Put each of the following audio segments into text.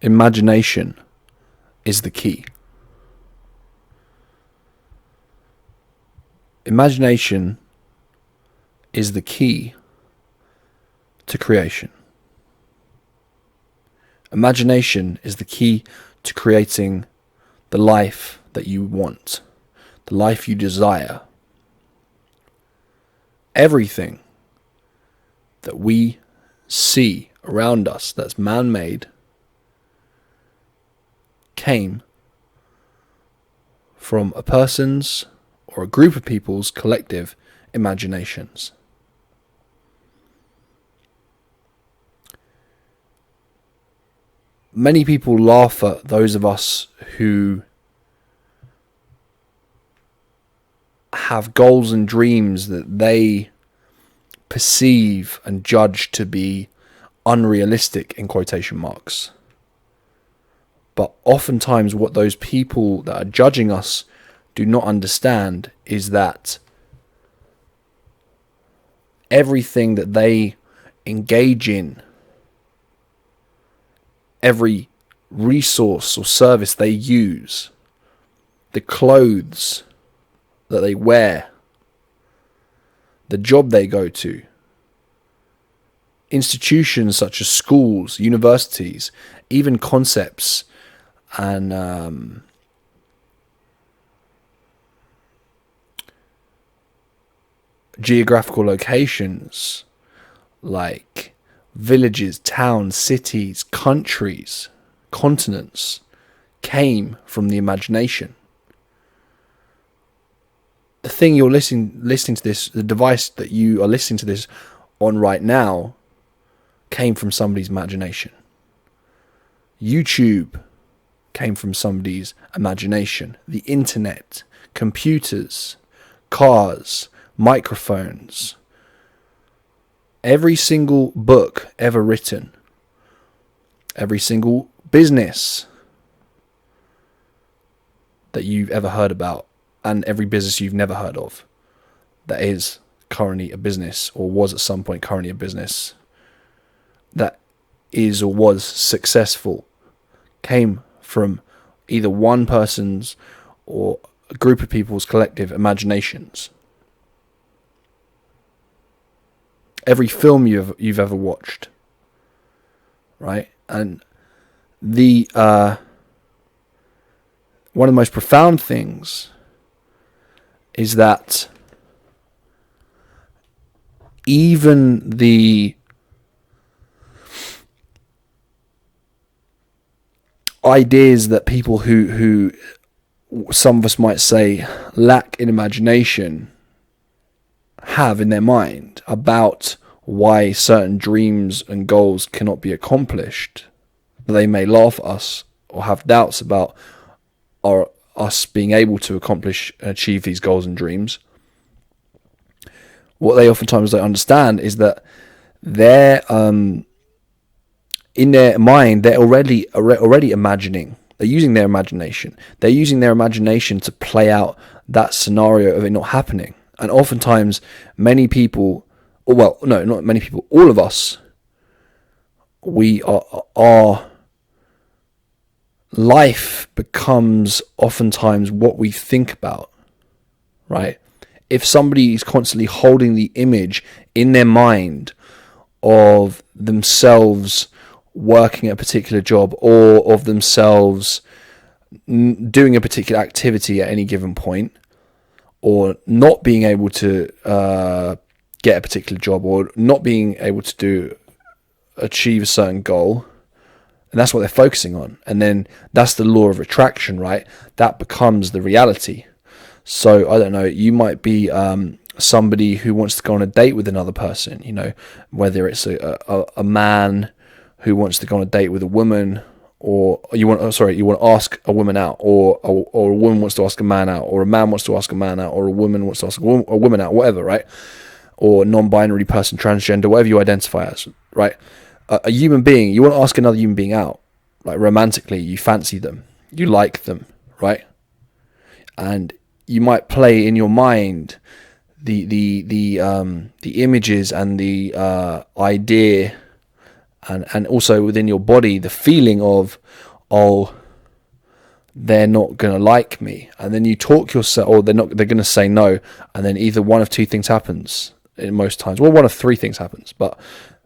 Imagination is the key. Imagination is the key to creation. Imagination is the key to creating the life that you want, the life you desire. Everything that we see around us that's man-made came from a person's or a group of people's collective imaginations. Many people laugh at those of us who have goals and dreams that they perceive and judge to be unrealistic, in quotation marks. But oftentimes what those people that are judging us do not understand is that everything that they engage in, every resource or service they use, the clothes that they wear, the job they go to, institutions such as schools, universities, even concepts and geographical locations like villages, towns, cities, countries, continents came from the imagination. The thing you're listening to this, the device that you are listening to this on right now, came from somebody's imagination. YouTube came from somebody's imagination. The internet, computers, cars, microphones, every single book ever written, every single business that you've ever heard about, and every business you've never heard of that is currently a business or was at some point currently a business that is or was successful came from either one person's or a group of people's collective imaginations. Every film you've ever watched, right? And the one of the most profound things is that even the ideas that people who some of us might say lack in imagination have in their mind about why certain dreams and goals cannot be accomplished, they may laugh at us or have doubts about us being able to accomplish and achieve these goals and dreams. What they oftentimes don't understand is that they're in their mind, they're already imagining. They're using their imagination. They're using their imagination to play out that scenario of it not happening. And oftentimes, many people, well, no, not many people, all of us, our life becomes oftentimes what we think about, right? If somebody is constantly holding the image in their mind of themselves working a particular job or of themselves doing a particular activity at any given point, or not being able to get a particular job, or not being able to achieve a certain goal, and that's what they're focusing on. And then that's the law of attraction, right? That becomes the reality. So, I don't know, you might be somebody who wants to go on a date with another person, you know, whether it's a man who wants to go on a date with a woman, or you want to ask a woman out, or a woman wants to ask a man out, or a man wants to ask a man out, or a woman wants to ask a woman out, whatever, right? Or non-binary person, transgender, whatever you identify as, right? A human being, you want to ask another human being out, like romantically, you fancy them, you like them, right? And you might play in your mind the images and the idea and also within your body, the feeling of, oh, they're not going to like me. And then you talk yourself, or they're going to say no. And then either one of two things happens in most times. Well, one of three things happens, but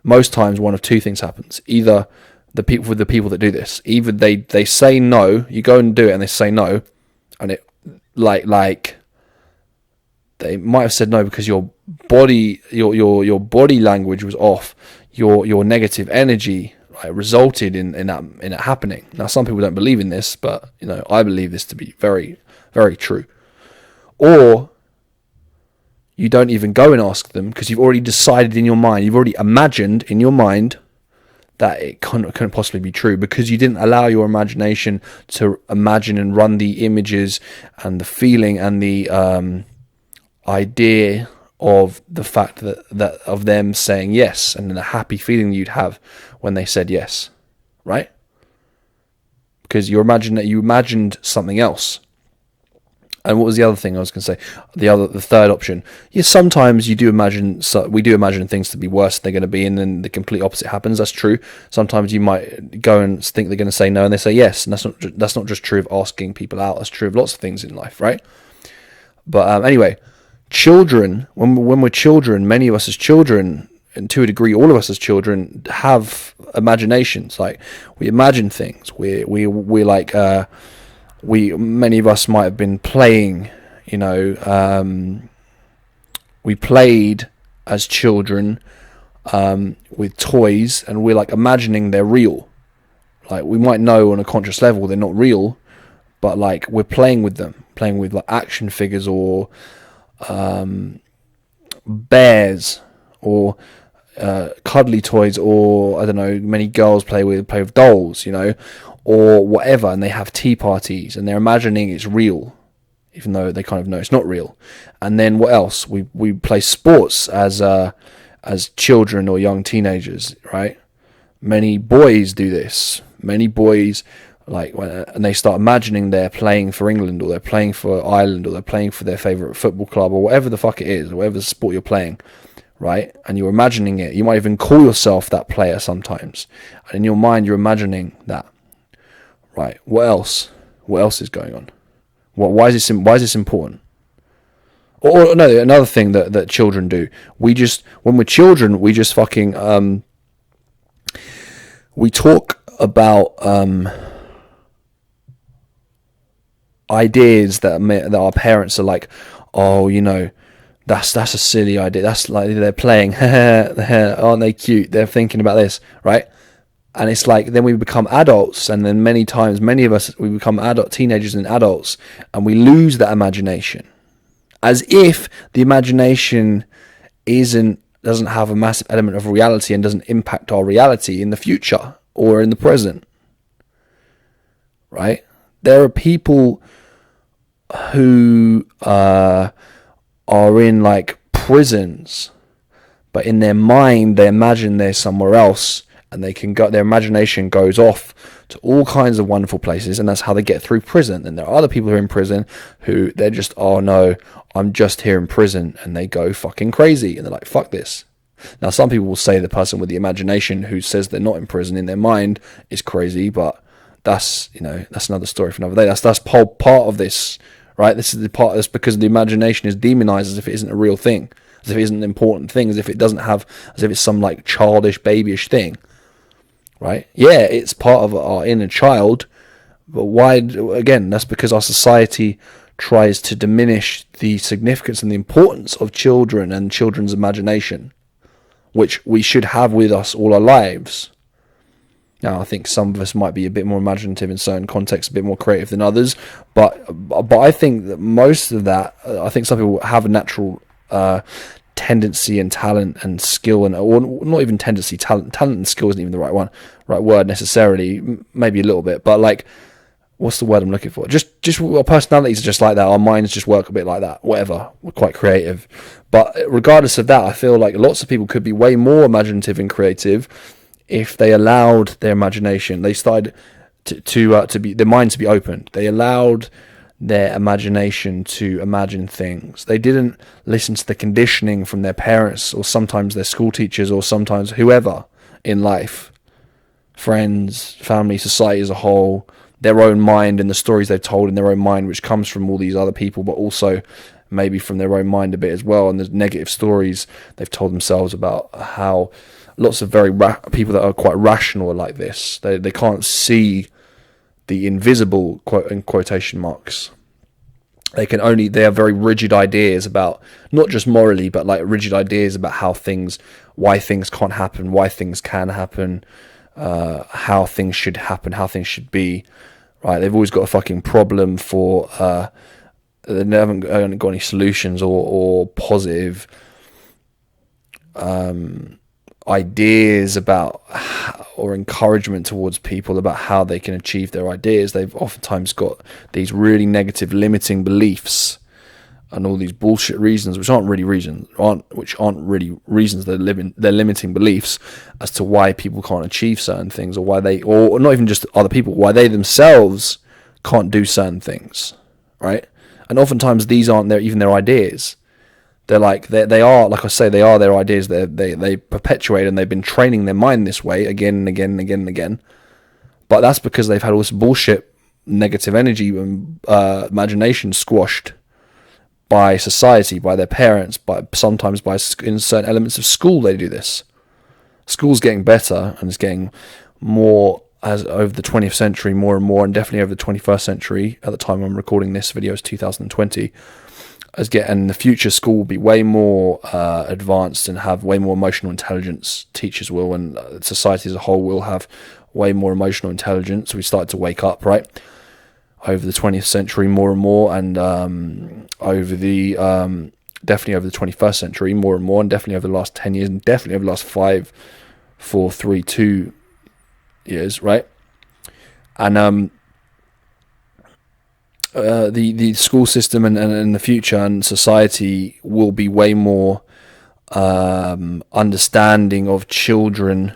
most times one of two things happens. Either the people that do this, either they say no, you go and do it and they say no, and it like they might have said no because your body language was off, your negative energy resulted in that happening. Now, some people don't believe in this, but I believe this to be very, very true. Or you don't even go and ask them because you've already decided in your mind, you've already imagined in your mind that it couldn't possibly be true, because you didn't allow your imagination to imagine and run the images and the feeling and the idea of the fact that of them saying yes, and the happy feeling you'd have when they said yes, right? Because you imagined something else. And what was the other thing I was going to say? The third option. Yes, sometimes we do imagine things to be worse than they're going to be, and then the complete opposite happens. That's true. Sometimes you might go and think they're going to say no, and they say yes, and that's not just true of asking people out. That's true of lots of things in life, right? But anyway, children, when we're children, many of us as children, and to a degree, all of us as children, have imaginations. Like, we imagine things. We're like. Many of us might have been playing, we played as children with toys, and we're like imagining they're real. Like, we might know on a conscious level they're not real, but like we're playing with them, playing with like action figures or bears or cuddly toys, or I don't know, many girls play with dolls, or whatever, and they have tea parties and they're imagining it's real, even though they kind of know it's not real. And then what else? We play sports as children or young teenagers, right? Many boys do this. Many boys, and they start imagining they're playing for England, or they're playing for Ireland, or they're playing for their favourite football club, or whatever the fuck it is, or whatever sport you're playing, right? And you're imagining it. You might even call yourself that player sometimes. And in your mind, you're imagining that. Right. What else? What else is going on? Why is this important? Or no, another thing that children do. When we're children, we just fucking we talk about ideas that our parents are like, oh, that's a silly idea. That's like they're playing. Aren't they cute? They're thinking about this, right? And it's like, then we become adults, and then many of us, we become teenagers and adults, and we lose that imagination. As if the imagination doesn't have a massive element of reality and doesn't impact our reality in the future or in the present. Right? There are people who are in like prisons, but in their mind they imagine they're somewhere else. And their imagination goes off to all kinds of wonderful places, and that's how they get through prison. And there are other people who are in prison who they're just, oh no, I'm just here in prison, and they go fucking crazy, and they're like, fuck this. Now, some people will say the person with the imagination who says they're not in prison in their mind is crazy, but that's another story for another day. That's part of this, right? This is the part that's because the imagination is demonized as if it isn't a real thing, as if it isn't an important thing, as if it's some like childish, babyish thing. Right? Yeah, it's part of our inner child, but why? Again, that's because our society tries to diminish the significance and the importance of children and children's imagination, which we should have with us all our lives. Now, I think some of us might be a bit more imaginative in certain contexts, a bit more creative than others, but I think that most of that, I think some people have a natural tendency and talent and skill, or not even tendency, talent and skill isn't even the right word necessarily, maybe a little bit, but like, what's the word I'm looking for? Just our personalities are just like that, our minds just work a bit like that, whatever, we're quite creative. But regardless of that, I feel like lots of people could be way more imaginative and creative if they allowed their imagination, they started to be, their minds to be opened, they allowed their imagination to imagine things. They didn't listen to the conditioning from their parents, or sometimes their school teachers, or sometimes whoever in life, friends, family, society as a whole, their own mind and the stories they've told in their own mind, which comes from all these other people, but also maybe from their own mind a bit as well. And there's negative stories they've told themselves about how lots of very people that are quite rational are like this. They can't see the invisible, quote in quotation marks. They have very rigid ideas about, not just morally, but like rigid ideas about why things can't happen, why things can happen, how things should happen, how things should be, right? They've always got a fucking problem for, they haven't got any solutions or positive ideas about or encouragement towards people about how they can achieve their ideas. They've oftentimes got these really negative limiting beliefs and all these bullshit reasons which aren't really reasons. They're limiting beliefs as to why people can't achieve certain things, or or not even just other people, why they themselves can't do certain things, right? And oftentimes these aren't even their ideas. They are, like I say, they are their ideas. They perpetuate, and they've been training their mind this way again and again and again and again. But that's because they've had all this bullshit, negative energy and imagination squashed by society, by their parents, sometimes in certain elements of school. They do this. School's getting better, and it's getting more as over the 20th century, more and more, and definitely over the 21st century. At the time I'm recording this video, is 2020. And the future school will be way more advanced and have way more emotional intelligence. Teachers will, and society as a whole will have way more emotional intelligence. We started to wake up, right, over the 20th century more and more, and over the definitely over the 21st century more and more, and definitely over the last 10 years, and definitely over the last 5, 4, 3, 2 years, right? And the school system and the future and society will be way more understanding of children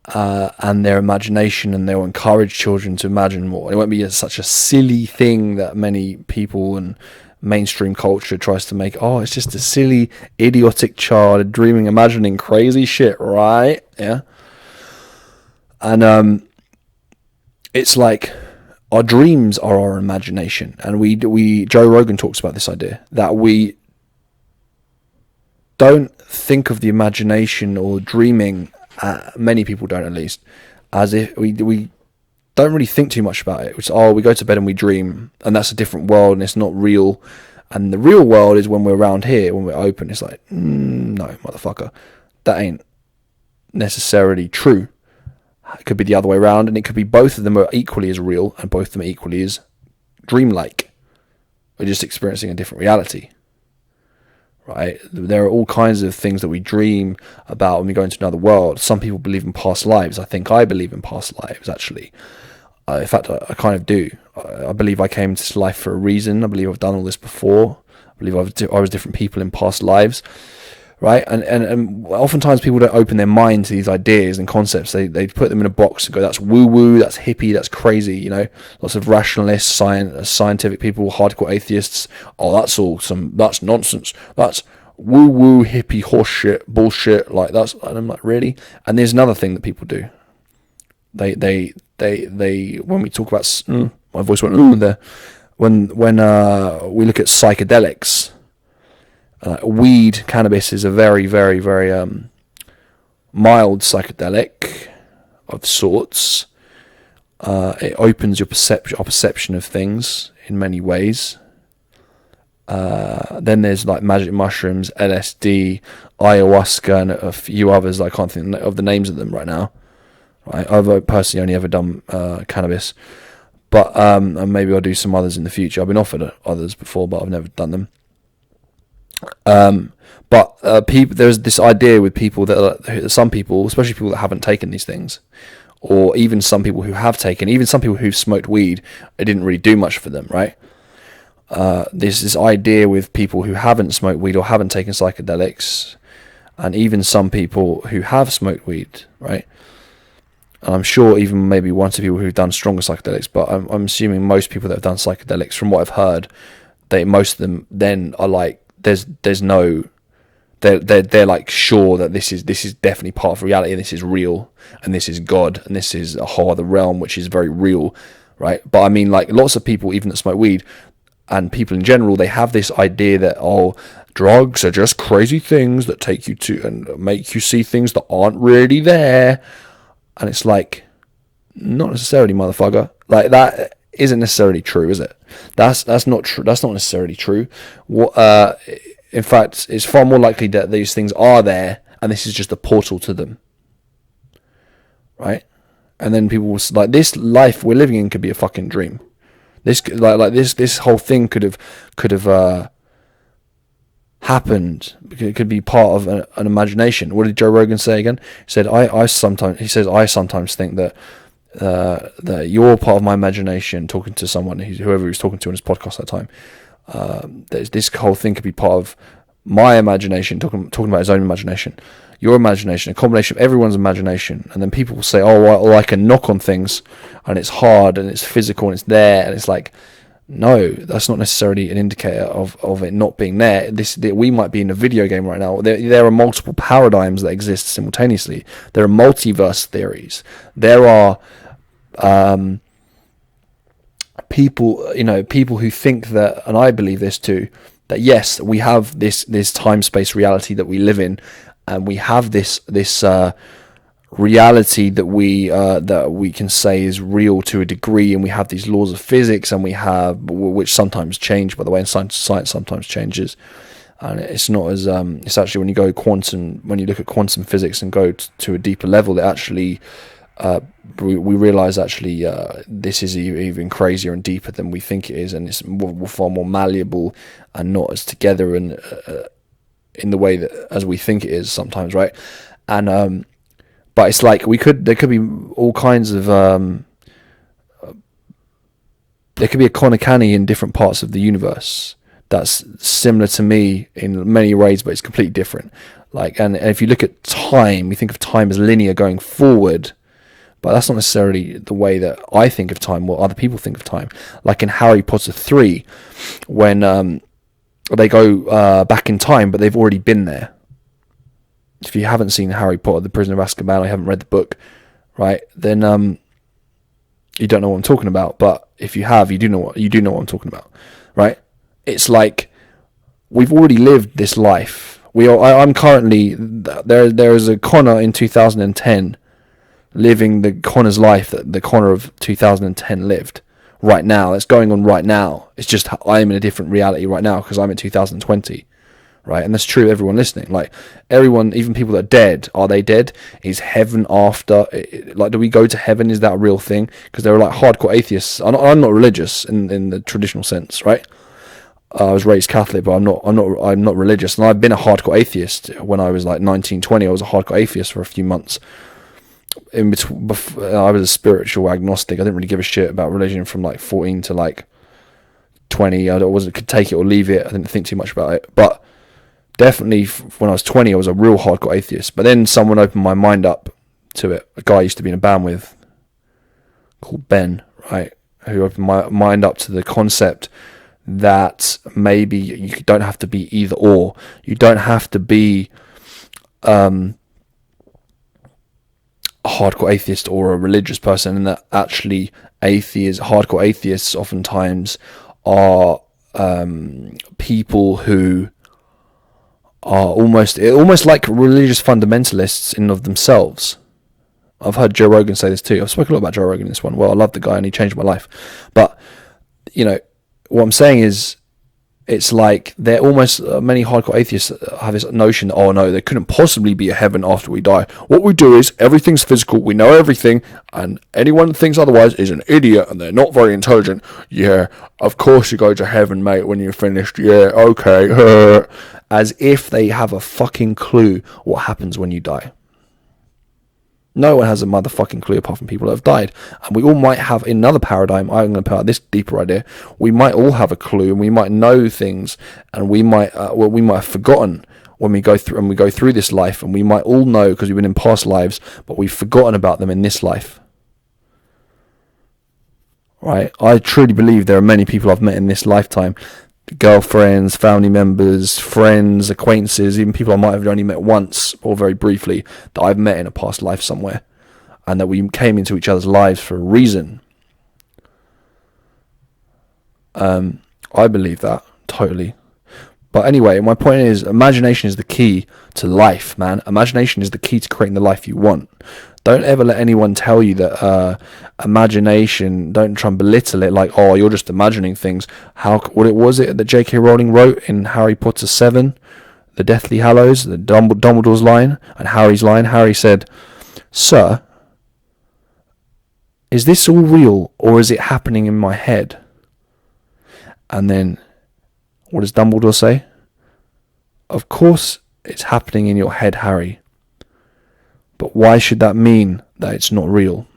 and their imagination, and they'll encourage children to imagine more. It won't be such a silly thing that many people and mainstream culture tries to make. Oh, it's just a silly, idiotic child dreaming, imagining crazy shit, right? Yeah. And it's like, our dreams are our imagination, and Joe Rogan talks about this idea that we don't think of the imagination or dreaming. Many people don't, at least, as if we don't really think too much about it. Which we go to bed and we dream, and that's a different world, and it's not real. And the real world is when we're around here, when we're open. It's like, no, motherfucker, that ain't necessarily true. It could be the other way around, and it could be both of them are equally as real, and both of them are equally as dreamlike. We're just experiencing a different reality, right? There are all kinds of things that we dream about when we go into another world. Some people believe in past lives. I think I believe in past lives, actually. In fact, I kind of do. I believe I came to this life for a reason. I believe I've done all this before. I believe I was different people in past lives. Right, and oftentimes people don't open their mind to these ideas and concepts. They put them in a box and go, that's woo woo, that's hippie, that's crazy. You know, lots of rationalists, scientific people, hardcore atheists. Oh, that's nonsense. That's woo woo, hippie, horseshit, bullshit. Like that's, and I'm like, really? And there's another thing that people do. They when we talk about my voice went there. When we look at psychedelics. Weed, cannabis is a very, very, very mild psychedelic of sorts. It opens our perception of things in many ways. Then there's like magic mushrooms, LSD, ayahuasca, and a few others. I can't think of the names of them right now. Right, I've personally only ever done cannabis, but and maybe I'll do some others in the future. I've been offered others before, but I've never done them. But people, there's this idea with people some people, especially people that haven't taken these things, or even some people who have taken, even some people who've smoked weed, it didn't really do much for them, right? There's this idea with people who haven't smoked weed or haven't taken psychedelics, and even some people who have smoked weed, right? And I'm sure even maybe one or two people who've done stronger psychedelics, but I'm assuming most people that have done psychedelics, from what I've heard, most of them then are like, there's they're like sure that this is definitely part of reality, and this is real, and this is God, and this is a whole other realm which is very real, right? But I mean, like, lots of people, even that smoke weed, and people in general, they have this idea that, oh, drugs are just crazy things that take you to and make you see things that aren't really there. And it's like, not necessarily, motherfucker. Like, that isn't necessarily true, is it? That's not true. That's not necessarily true. In fact, it's far more likely that these things are there, and this is just a portal to them, right? And then people will, like, this life we're living in could be a fucking dream. This this whole thing could have happened. It could be part of an imagination. What did Joe Rogan say again? He said, I sometimes think that that you're part of my imagination, talking to someone, whoever he was talking to on his podcast at the time. This whole thing could be part of my imagination, talking about his own imagination, your imagination, a combination of everyone's imagination. And then people will say, oh, well, I can knock on things, and it's hard, and it's physical, and it's there, and it's like, no, that's not necessarily an indicator of it not being there. We might be in a video game right now. There are multiple paradigms that exist simultaneously. There are multiverse theories. There are people who think that, and I believe this too, that yes, we have this time-space reality that we live in, and we have this reality that we can say is real to a degree, and we have these laws of physics, and which sometimes change, by the way, and science sometimes changes, and it's not as it's actually, when you look at quantum physics and go to a deeper level, that actually we realize actually this is even crazier and deeper than we think it is, and it's far more malleable and not as together and in the way that as we think it is sometimes, right? And but it's like there could be all kinds of there could be a Conor Canney in different parts of the universe that's similar to me in many ways, but it's completely different. Like, and if you look at time, you think of time as linear going forward, but that's not necessarily the way that I think of time or other people think of time. Like in Harry Potter 3, when they go back in time, but they've already been there. If you haven't seen Harry Potter, The Prisoner of Azkaban, or you haven't read the book, right, then you don't know what I'm talking about. But if you have, you do know what I'm talking about, right? It's like we've already lived this life. I'm currently there is a Conor in 2010 living the Conor's life that the Conor of 2010 lived right now. It's going on right now. It's just I'm in a different reality right now because I'm in 2020. Right, and that's true of everyone listening. Like, everyone, even people that are dead, are they dead? Is heaven after? Like, do we go to heaven? Is that a real thing? Because there are like hardcore atheists. I'm not religious in the traditional sense, right? I was raised Catholic, but I'm not religious. And I've been a hardcore atheist when I was like 19, 20. I was a hardcore atheist for a few months. In between, I was a spiritual agnostic. I didn't really give a shit about religion from like 14 to like 20. Could take it or leave it. I didn't think too much about it, but definitely, when I was 20, I was a real hardcore atheist. But then someone opened my mind up to it. A guy I used to be in a band with called Ben, right? Who opened my mind up to the concept that maybe you don't have to be either or. You don't have to be a hardcore atheist or a religious person, and that actually hardcore atheists oftentimes are people who are almost like religious fundamentalists in of themselves. I've heard Joe Rogan say this too. I've spoken a lot about Joe Rogan in this one. Well, I love the guy and he changed my life. But, what I'm saying is, it's like they're almost, many hardcore atheists have this notion that, oh no, there couldn't possibly be a heaven after we die. What we do is, everything's physical, we know everything, and anyone that thinks otherwise is an idiot and they're not very intelligent. Yeah, of course you go to heaven, mate, when you're finished. Yeah, okay. As if they have a fucking clue what happens when you die. No one has a motherfucking clue apart from people that have died. And we all might have, in another paradigm, I'm going to put out this deeper idea, we might all have a clue and we might know things, and we might have forgotten when we go through this life, and we might all know because we've been in past lives, but we've forgotten about them in this life. Right? I truly believe there are many people I've met in this lifetime girlfriends, family members, friends, acquaintances, even people I might have only met once or very briefly, that I've met in a past life somewhere, and that we came into each other's lives for a reason. I believe that totally. But anyway, my point is, imagination is the key to life, man. Imagination is the key to creating the life you want. Don't ever let anyone tell you that imagination, don't try and belittle it like, oh, you're just imagining things. What it was it that J.K. Rowling wrote in Harry Potter 7, the Deathly Hallows, the Dumbledore's line, and Harry's line? Harry said, "Sir, is this all real, or is it happening in my head?" And then, what does Dumbledore say? "Of course it's happening in your head, Harry. But why should that mean that it's not real?"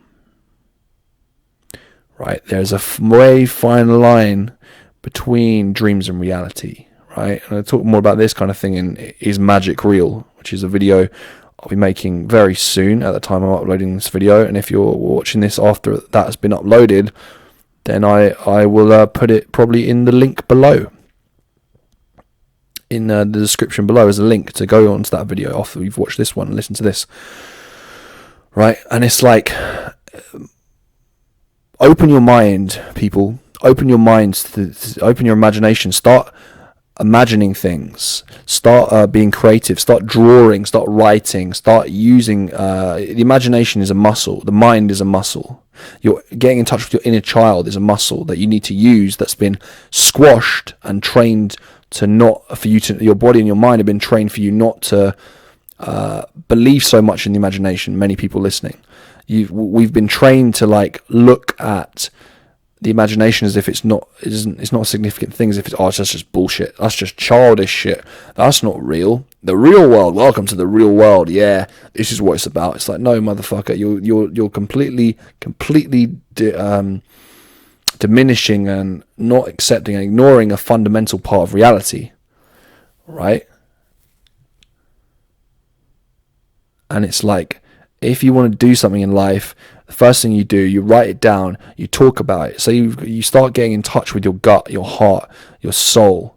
Right? There's a way fine line between dreams and reality. Right? And I'll talk more about this kind of thing in Is Magic Real?, which is a video I'll be making very soon at the time I'm uploading this video. And if you're watching this after that has been uploaded, then I will put it probably in the link below. In the description below is a link to go onto that video after you've watched this one and listen to this. Right? And it's like, open your mind, people. Open your minds, to open your imagination. Start imagining things. Start being creative. Start drawing. Start writing. Start using... the imagination is a muscle. The mind is a muscle. You're getting in touch with your inner child is a muscle that you need to use, that's been squashed and trained to not, for you to, your body and your mind have been trained for you not to believe so much in the imagination. Many people listening, we've been trained to like look at the imagination as if it's not a significant thing, as if that's just bullshit, that's just childish shit, that's not real. The real world, welcome to the real world, yeah, this is what it's about. It's like, no, motherfucker, you're completely diminishing and not accepting and ignoring a fundamental part of reality, right? And it's like, if you want to do something in life, the first thing you do, you write it down, you talk about it. So you start getting in touch with your gut, your heart, your soul,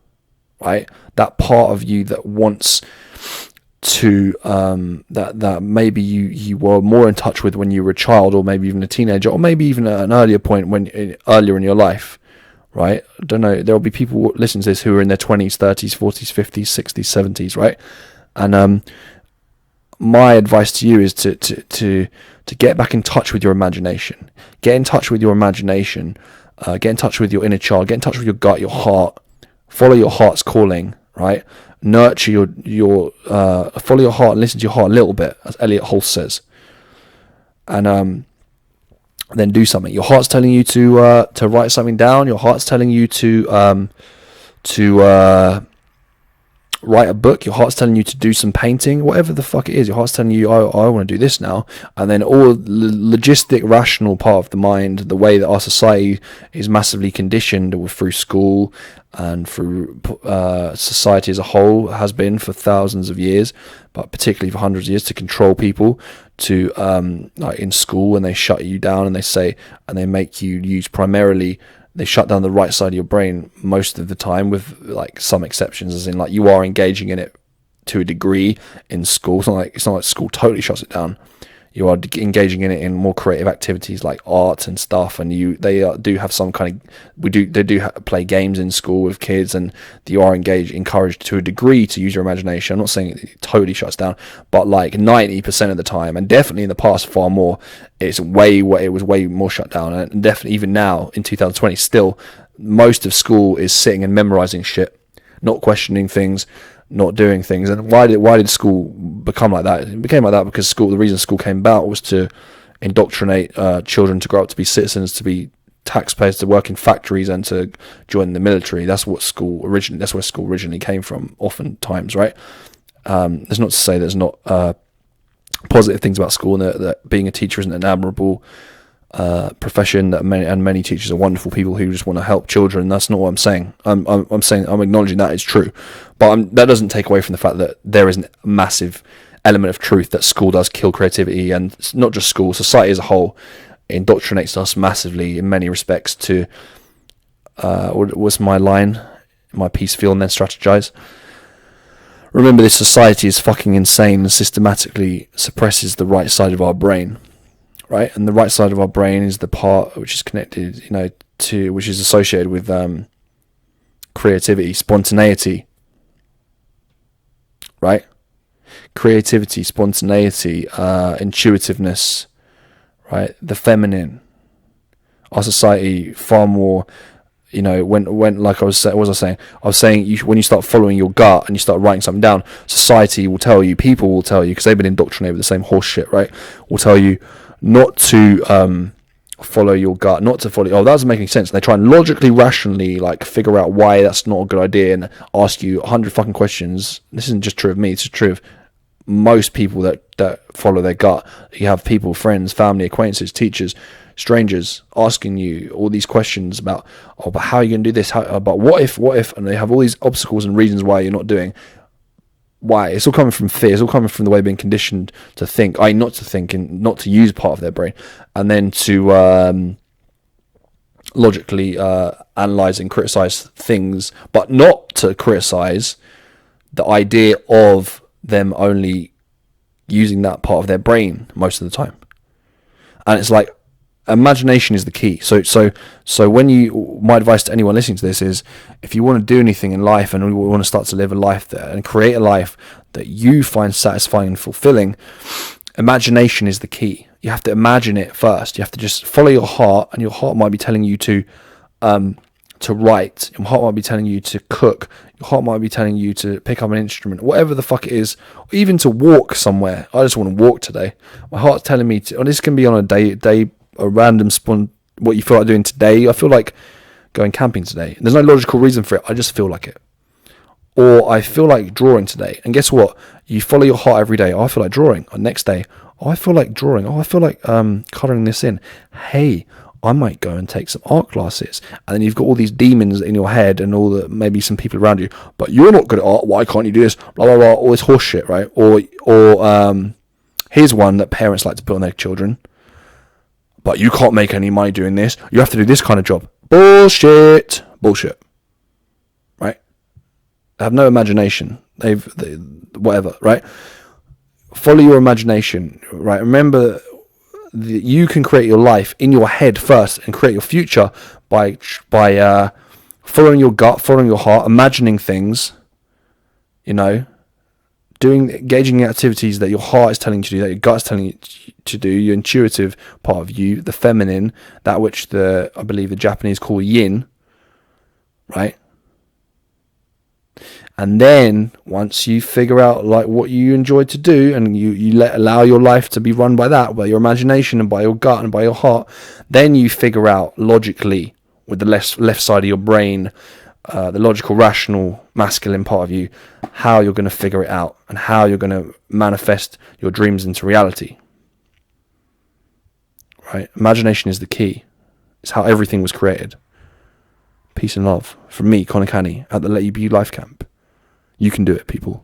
right? That part of you that wants to, that maybe you were more in touch with when you were a child, or maybe even a teenager, or maybe even at an earlier point earlier in your life, right? I don't know. There'll be people listening to this who are in their 20s, 30s, 40s, 50s, 60s, 70s, right? And my advice to you is to get back in touch with your imagination. Get in touch with your imagination. Get in touch with your inner child. Get in touch with your gut, your heart. Follow your heart's calling, right? Nurture your follow your heart and listen to your heart a little bit, as Elliot Hulse says. And then do something. Your heart's telling you to write something down. Your heart's telling you to write a book. Your heart's telling you to do some painting, whatever the fuck it is. Your heart's telling you, I want to do this now. And then all the logistic, rational part of the mind, the way that our society is massively conditioned through school and through society as a whole, has been for thousands of years, but particularly for hundreds of years, to control people, to like in school, when they shut you down and they say, and they make you use primarily, they shut down the right side of your brain most of the time, with like some exceptions, as in like you are engaging in it to a degree in school. It's not like school totally shuts it down. You are engaging in it in more creative activities like art and stuff, and they do have some kind of, they do play games in school with kids, and you are encouraged to a degree to use your imagination. I'm not saying it totally shuts down, but like 90% of the time, and definitely in the past far more, it was way more shut down. And definitely even now in 2020, still most of school is sitting and memorizing shit, not questioning things, not doing things. And why did school become like that? It became like that because the reason school came about was to indoctrinate children to grow up to be citizens, to be taxpayers, to work in factories, and to join the military. That's where school originally came from, oftentimes, right? That's not to say there's not positive things about school, and that being a teacher isn't an admirable profession, that many teachers are wonderful people who just want to help children. That's not what I'm saying. I'm saying, I'm acknowledging that is true, but that doesn't take away from the fact that there is a massive element of truth that school does kill creativity, and not just school, society as a whole indoctrinates us massively in many respects to what was my line? my peace, feel, and then strategize. Remember, this society is fucking insane and systematically suppresses the right side of our brain, right? And the right side of our brain is the part which is connected, which is associated with creativity, spontaneity, right? Creativity, spontaneity, intuitiveness, right? The feminine. Our society far more, when like I was saying, when you start following your gut and you start writing something down, society will tell you, people will tell you, because they've been indoctrinated with the same horse shit, right? Will tell you not to follow your gut, not to follow. Oh, that doesn't make any sense. And they try and logically, rationally, like figure out why that's not a good idea, and ask you 100 fucking questions. This isn't just true of me; it's just true of most people that follow their gut. You have people, friends, family, acquaintances, teachers, strangers asking you all these questions about, but how are you going to do this? But what if, and they have all these obstacles and reasons why you're not doing. Why? It's all coming from fear. It's all coming from the way being conditioned to think, not to think and not to use part of their brain, and then to logically analyze and criticize things, but not to criticize the idea of them only using that part of their brain most of the time. And it's like, imagination is the key. So when my advice to anyone listening to this is, if you want to do anything in life and you want to start to live a life there and create a life that you find satisfying and fulfilling, imagination is the key. You have to imagine it first. You have to just follow your heart, and your heart might be telling you to write. Your heart might be telling you to cook. Your heart might be telling you to pick up an instrument, whatever the fuck it is, or even to walk somewhere. I just want to walk today. My heart's telling me to, this can be on a random what you feel like doing today. I feel like going camping today. There's no logical reason for it. I just feel like it. Or I feel like drawing today. And guess what? You follow your heart every day. Oh, I feel like drawing. Or next day, oh, I feel like drawing. Oh, I feel like colouring this in. Hey, I might go and take some art classes. And then you've got all these demons in your head and maybe some people around you. But you're not good at art. Why can't you do this? Blah, blah, blah. All this horse shit, right? Or here's one that parents like to put on their children. But you can't make any money doing this. You have to do this kind of job. Bullshit. Right? They have no imagination. They whatever, right? Follow your imagination, right? Remember that you can create your life in your head first and create your future by following your gut, following your heart, imagining things, engaging in activities that your heart is telling you to do, that your gut is telling you to do, your intuitive part of you, the feminine, that which I believe the Japanese call yin, right? And then once you figure out like what you enjoy to do, and you allow your life to be run by that, by your imagination and by your gut and by your heart, then you figure out logically with the left side of your brain, the logical, rational, masculine part of you, how you're going to figure it out and how you're going to manifest your dreams into reality. Right? Imagination is the key. It's how everything was created. Peace and love. From me, Conor Canney, at the Let You Be Life Camp. You can do it, people.